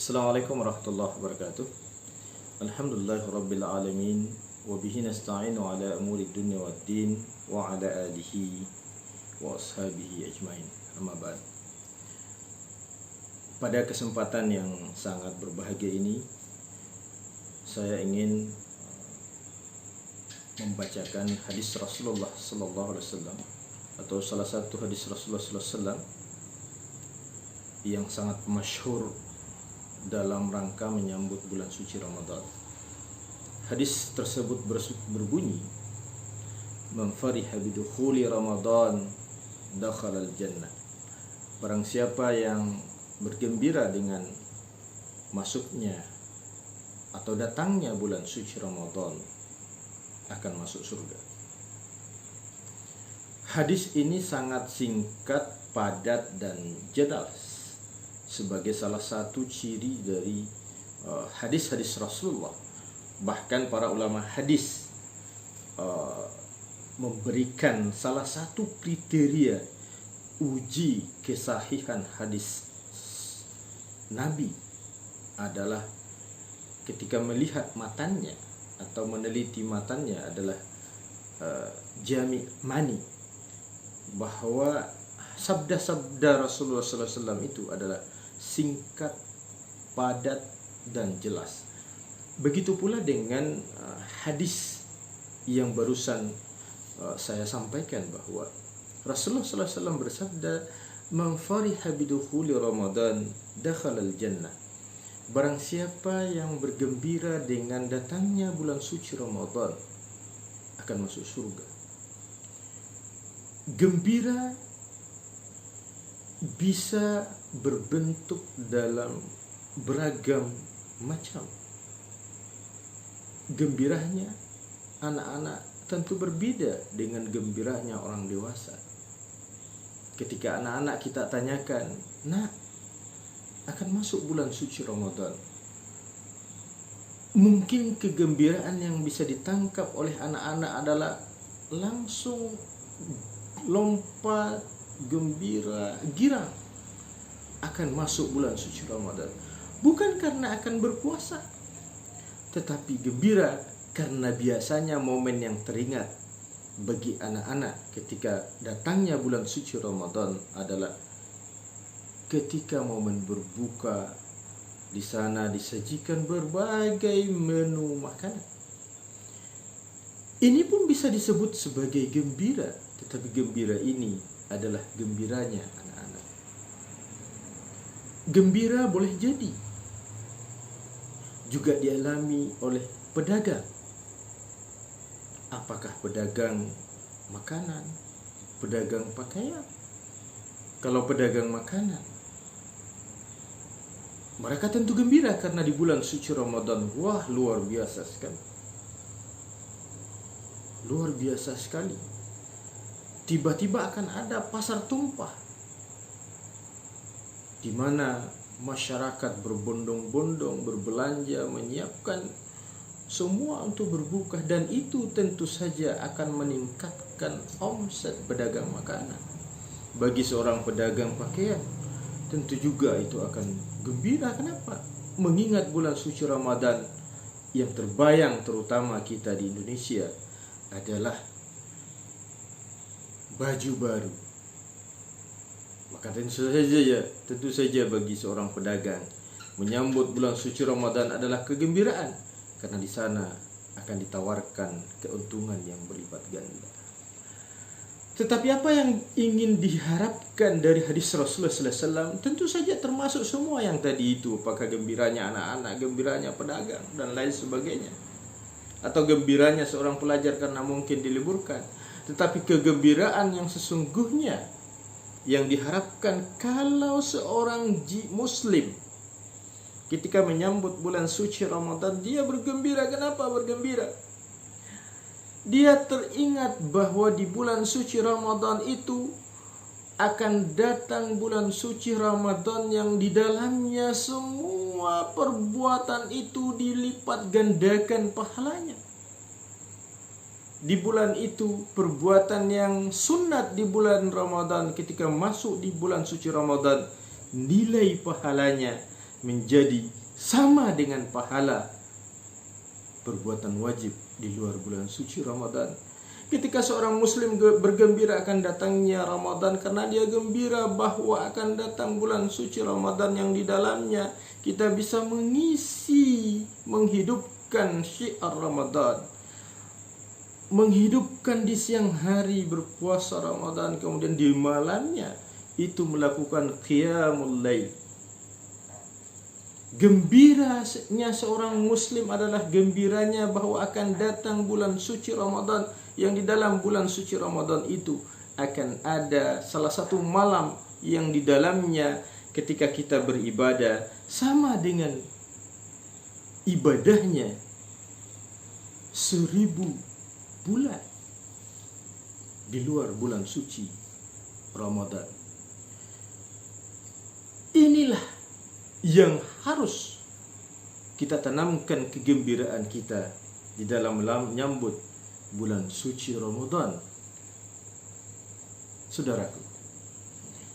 Assalamualaikum warahmatullahi wabarakatuh. Alhamdulillahirabbil alamin wa bihi nasta'inu ala umuri dunya waddin wa ala alihi wa ashabihi ajmain. Amma ba'd. Pada kesempatan yang sangat berbahagia ini, saya ingin membacakan hadis Rasulullah sallallahu alaihi wasallam atau salah satu hadis Rasulullah sallallahu alaihi wasallam yang sangat masyhur dalam rangka menyambut bulan suci Ramadan. Hadis tersebut berbunyi, "Man fariha bidukhuli Ramadan dakhala al-jannah." Barang siapa yang bergembira dengan masuknya atau datangnya bulan suci Ramadan akan masuk surga. Hadis ini sangat singkat, padat dan jelas sebagai salah satu ciri dari hadis-hadis Rasulullah. Bahkan para ulama hadis memberikan salah satu kriteria uji kesahihan hadis Nabi adalah ketika melihat matanya atau meneliti matanya adalah jami' mani, bahwa sabda-sabda Rasulullah SAW itu adalah singkat, padat, dan jelas. Begitu pula dengan hadis yang barusan saya sampaikan, bahwa Rasulullah SAW bersabda, "Man fariha bidukhuli Ramadan dakhala al-jannah." Barang siapa yang bergembira dengan datangnya bulan suci Ramadan akan masuk surga. Gembira bisa berbentuk dalam beragam macam. Gembiranya anak-anak tentu berbeda dengan gembiranya orang dewasa. Ketika anak-anak kita tanyakan, "Nak, akan masuk bulan suci Ramadan," mungkin kegembiraan yang bisa ditangkap oleh anak-anak adalah langsung lompat, gembira, girang akan masuk bulan suci Ramadan. Bukan karena akan berpuasa, tetapi gembira karena biasanya momen yang teringat bagi anak-anak ketika datangnya bulan suci Ramadan adalah ketika momen berbuka. Di sana disajikan berbagai menu makanan. Ini pun bisa disebut sebagai gembira, tetapi gembira ini adalah gembiranya anak-anak. Gembira boleh jadi juga dialami oleh pedagang. Apakah pedagang makanan, pedagang pakaian? Kalau pedagang makanan, mereka tentu gembira karena di bulan suci Ramadan, wah, luar biasa sekali. Luar biasa sekali. Tiba-tiba akan ada pasar tumpah di mana masyarakat berbondong-bondong berbelanja, menyiapkan semua untuk berbuka, dan itu tentu saja akan meningkatkan omset pedagang makanan. Bagi seorang pedagang pakaian, tentu juga itu akan gembira. Kenapa? Mengingat bulan suci Ramadan yang terbayang terutama kita di Indonesia adalah baju baru. Maka tentu saja bagi seorang pedagang menyambut bulan suci Ramadan adalah kegembiraan, karena di sana akan ditawarkan keuntungan yang berlipat ganda. Tetapi apa yang ingin diharapkan dari hadis Rasulullah SAW? Tentu saja termasuk semua yang tadi itu. Apakah gembiranya anak-anak, gembiranya pedagang, dan lain sebagainya. Atau gembiranya seorang pelajar karena mungkin diliburkan. Tetapi kegembiraan yang sesungguhnya yang diharapkan kalau seorang muslim ketika menyambut bulan suci Ramadan, dia bergembira. Kenapa bergembira? Dia teringat bahwa di bulan suci Ramadan itu akan datang bulan suci Ramadan yang di dalamnya semua perbuatan itu dilipat gandakan pahalanya. Di bulan itu, perbuatan yang sunat di bulan Ramadan ketika masuk di bulan suci Ramadan, nilai pahalanya menjadi sama dengan pahala perbuatan wajib di luar bulan suci Ramadan. Ketika seorang muslim bergembira akan datangnya Ramadan karena dia gembira bahwa akan datang bulan suci Ramadan yang di dalamnya kita bisa menghidupkan syiar Ramadan, menghidupkan di siang hari berpuasa Ramadan, kemudian di malamnya itu melakukan qiyamul lail. Gembiranya seorang muslim adalah gembiranya bahwa akan datang bulan suci Ramadan, yang di dalam bulan suci Ramadan itu akan ada salah satu malam yang di dalamnya ketika kita beribadah sama dengan ibadahnya 1000 bulan di luar bulan suci Ramadan. Inilah yang harus kita tanamkan kegembiraan kita di dalam menyambut bulan suci Ramadan. Saudaraku,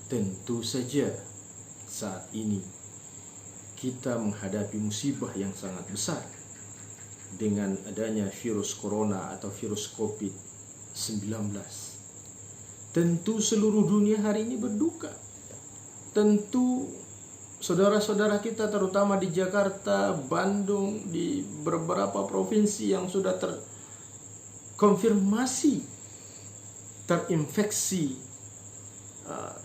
tentu saja saat ini kita menghadapi musibah yang sangat besar dengan adanya virus corona atau virus COVID-19. Tentu seluruh dunia hari ini berduka. Tentu saudara-saudara kita terutama di Jakarta, Bandung, di beberapa provinsi yang sudah terkonfirmasi terinfeksi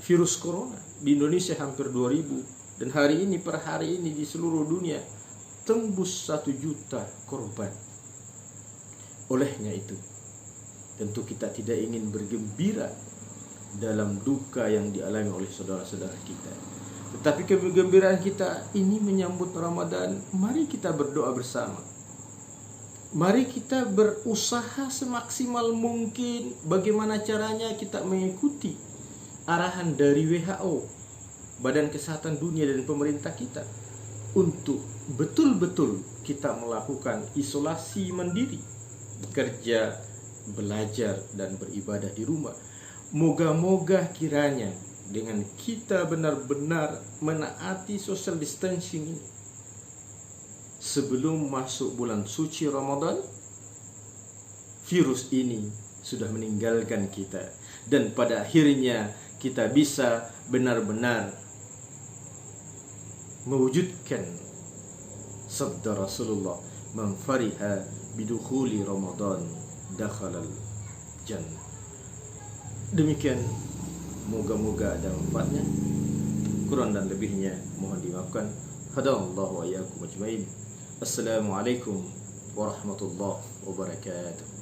virus corona. Di Indonesia hampir 2000, dan hari ini per hari ini di seluruh dunia tembus 1 juta korban. Olehnya itu, tentu kita tidak ingin bergembira dalam duka yang dialami oleh saudara-saudara kita. Tetapi kegembiraan kita ini menyambut Ramadan, mari kita berdoa bersama. Mari kita berusaha semaksimal mungkin bagaimana caranya kita mengikuti arahan dari WHO, Badan Kesehatan Dunia, dan pemerintah kita untuk betul-betul kita melakukan isolasi mandiri, bekerja, belajar, dan beribadah di rumah. Moga-moga kiranya dengan kita benar-benar menaati social distancing ini, sebelum masuk bulan suci Ramadan, virus ini sudah meninggalkan kita, dan pada akhirnya kita bisa benar-benar mewujudkan sabda Rasulullah, man fariha bidukhuli Ramadan dakhalal jannah. Demikian, moga-moga ada manfaatnya. Kurang dan lebihnya mohon dimaafkan. Hadallahu wa iyyakum ajmain. Assalamualaikum warahmatullahi wabarakatuh.